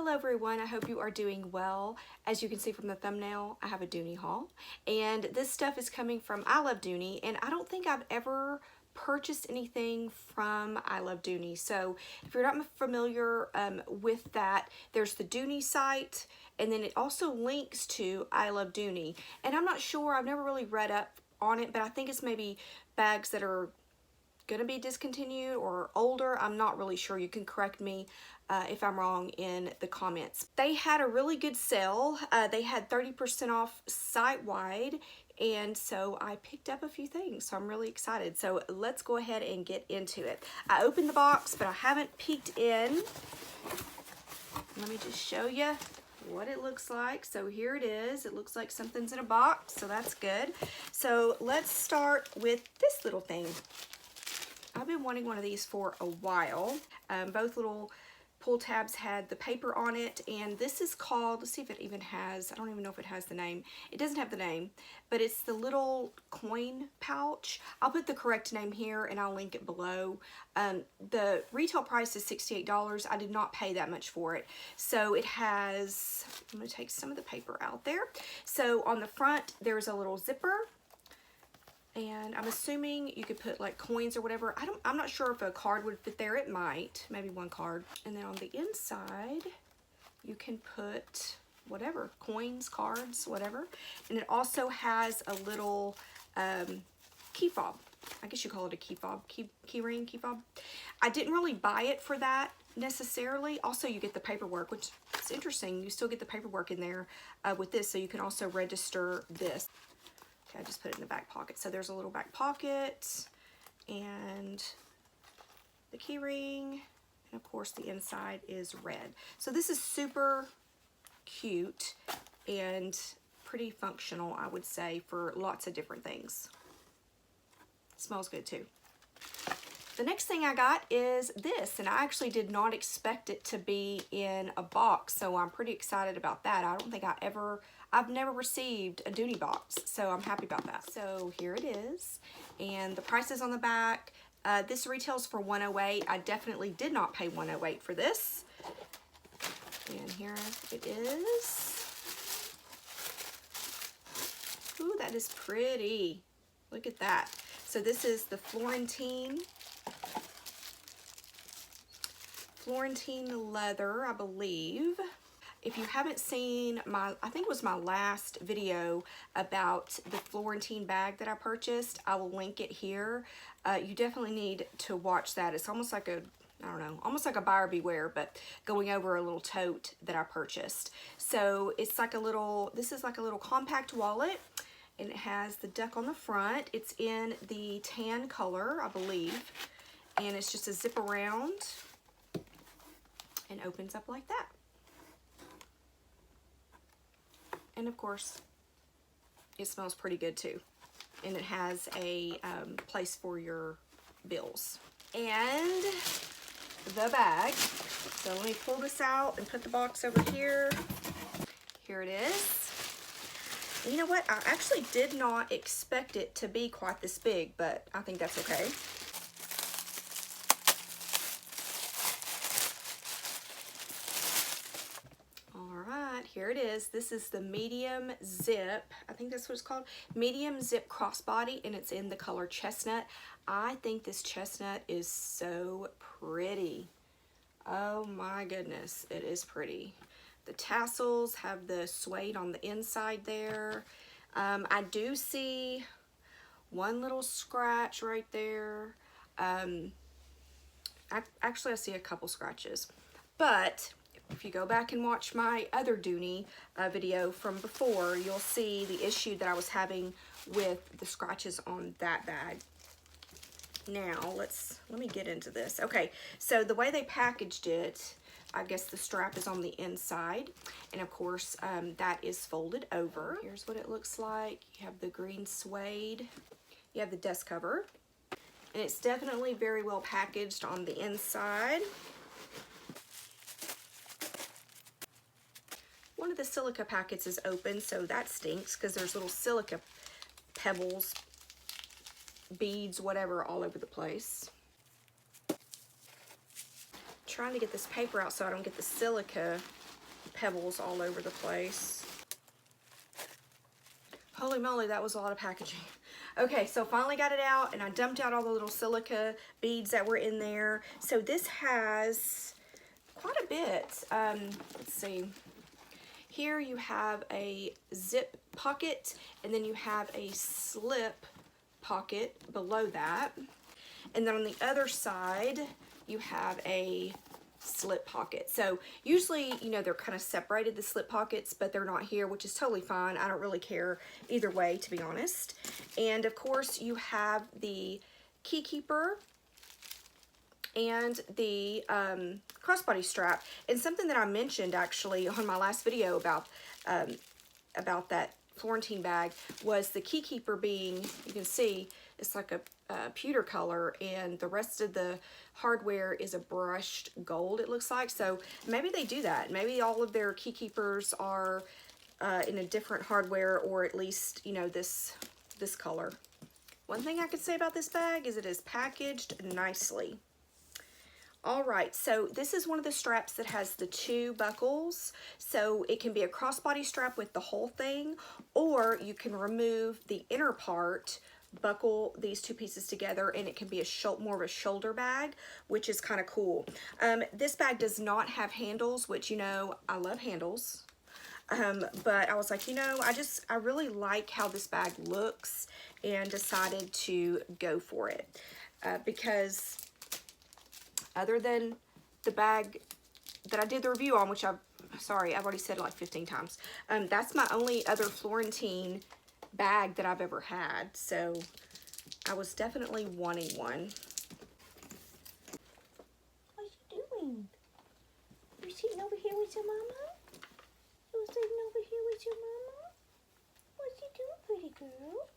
Hello everyone, I hope you are doing well. As you can see from the thumbnail, I have a Dooney haul, and this stuff is coming from I Love Dooney, and I don't think I've ever purchased anything from I Love Dooney. So if you're not familiar with that, there's the Dooney site, and then it also links to I Love Dooney. And I'm not sure, I've never really read up on it, but I think it's maybe bags that are gonna be discontinued or older. I'm not really sure. You can correct me if I'm wrong in the comments. They had a really good sale. They had 30% off site-wide, and so I picked up a few things, so I'm really excited. So let's go ahead and get into it. I opened the box, but I haven't peeked in. Let me just show you what it looks like. So here it is. It looks like something's in a box, so that's good. So let's start with this little thing. I've been wanting one of these for a while. Both little pull tabs had the paper on it, and this is called, let's see if it even has, I don't even know if it has the name. It doesn't have the name, but it's the little coin pouch. I'll put the correct name here and I'll link it below. The retail price is $68. I did not pay that much for it. So it has, I'm gonna take some of the paper out there. So on the front, there's a little zipper. And I'm assuming you could put like coins or whatever. I'm not sure if a card would fit there. It might, maybe one card. And then on the inside, you can put whatever, coins, cards, whatever. And it also has a little key fob. I guess you call it a key fob, key ring, key fob. I didn't really buy it for that necessarily. Also, you get the paperwork, which is interesting. You still get the paperwork in there with this, so you can also register this. Okay, I just put it in the back pocket. So there's a little back pocket and the key ring, and of course the inside is red. So this is super cute and pretty functional, I would say, for lots of different things. It smells good too. The next thing I got is this, and I actually did not expect it to be in a box, so I'm pretty excited about that. I don't think I've never received a Dooney box, so I'm happy about that. So here it is, and the price is on the back. This retails for $108. I definitely did not pay $108 for this. And here it is. Ooh, that is pretty. Look at that. So this is the Florentine leather, I believe. If you haven't seen my, I think it was my last video about the Florentine bag that I purchased, I will link it here. You definitely need to watch that. It's almost like a, I don't know, almost like a buyer beware, but going over a little tote that I purchased. So it's like a little, this is like a little compact wallet, and it has the duck on the front. It's in the tan color, I believe, and it's just a zip around and opens up like that. And of course, it smells pretty good too. And it has a place for your bills. And the bag. So let me pull this out and put the box over here. Here it is. And you know what? I actually did not expect it to be quite this big, but I think that's okay. Here it is. This is the medium zip. I think that's what it's called. Medium zip crossbody, and it's in the color chestnut. I think this chestnut is so pretty. Oh my goodness, it is pretty. The tassels have the suede on the inside there. I do see one little scratch right there. Actually, I see a couple scratches, but if you go back and watch my other Dooney video from before, you'll see the issue that I was having with the scratches on that bag. Now, let me get into this. Okay, so the way they packaged it, I guess the strap is on the inside, and of course, that is folded over. Here's what it looks like. You have the green suede. You have the dust cover, and it's definitely very well packaged on the inside. One of the silica packets is open, so that stinks because there's little silica pebbles, beads, whatever, all over the place. Trying to get this paper out so I don't get the silica pebbles all over the place. Holy moly, that was a lot of packaging. Okay, so finally got it out, and I dumped out all the little silica beads that were in there. So this has quite a bit. Let's see. Here you have a zip pocket, and then you have a slip pocket below that. And then on the other side, you have a slip pocket. So usually, you know, they're kind of separated, the slip pockets, but they're not here, which is totally fine. I don't really care either way, to be honest. And of course, you have the key keeper and the crossbody strap. And something that I mentioned actually on my last video about that Florentine bag was the key keeper being, you can see, it's like a pewter color, and the rest of the hardware is a brushed gold, it looks like. So maybe they do that. Maybe all of their key keepers are in a different hardware, or at least, you know, this color. One thing I could say about this bag is it is packaged nicely. All right, so this is one of the straps that has the 2 buckles. So it can be a crossbody strap with the whole thing, or you can remove the inner part, buckle these 2 pieces together, and it can be more of a shoulder bag, which is kind of cool. This bag does not have handles, which, you know, I love handles. But I was like, you know, I really like how this bag looks, and decided to go for it. Because other than the bag that I did the review on, which I've already said it like 15 times. That's my only other Florentine bag that I've ever had. So I was definitely wanting one. What you doing? You sitting over here with your mama? You sitting over here with your mama? What you doing, pretty girl?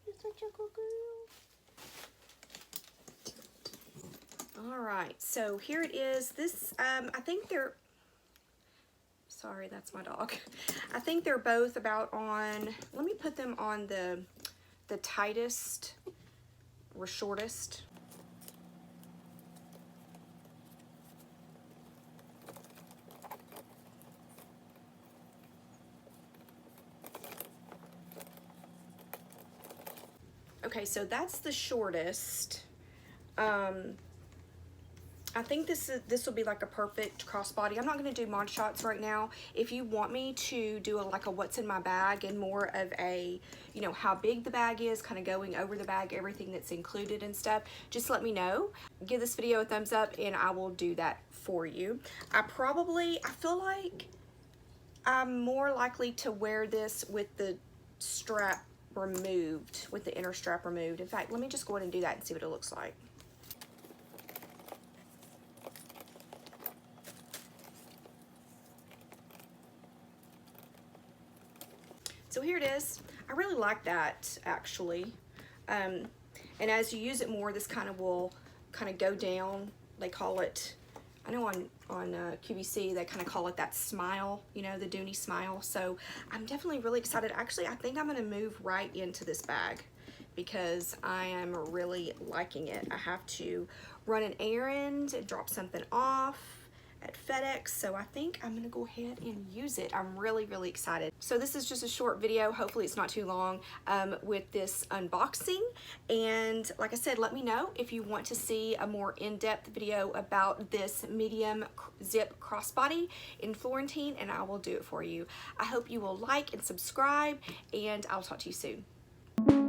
You're such a good girl. All right, so here it is. This, I think they're, sorry, that's my dog. I think they're both about on, let me put them on the tightest or shortest. Okay, so that's the shortest. I think this will be like a perfect crossbody. I'm not going to do mod shots right now. If you want me to do like a what's in my bag and more of a, you know, how big the bag is, kind of going over the bag, everything that's included and stuff, just let me know. Give this video a thumbs up and I will do that for you. I feel like I'm more likely to wear this with the strap removed, with the inner strap removed. In fact, let me just go ahead and do that and see what it looks like. So here it is. I really like that, actually. And as you use it more, this kind of will kind of go down. They call it, I know on QVC, they kind of call it that smile, you know, the Dooney smile. So I'm definitely really excited. Actually, I think I'm going to move right into this bag because I am really liking it. I have to run an errand and drop something off at FedEx, so I think I'm gonna go ahead and use it. I'm really, really excited. So this is just a short video, hopefully it's not too long, with this unboxing. And like I said, let me know if you want to see a more in-depth video about this medium zip crossbody in Florentine, and I will do it for you. I hope you will like and subscribe, and I'll talk to you soon.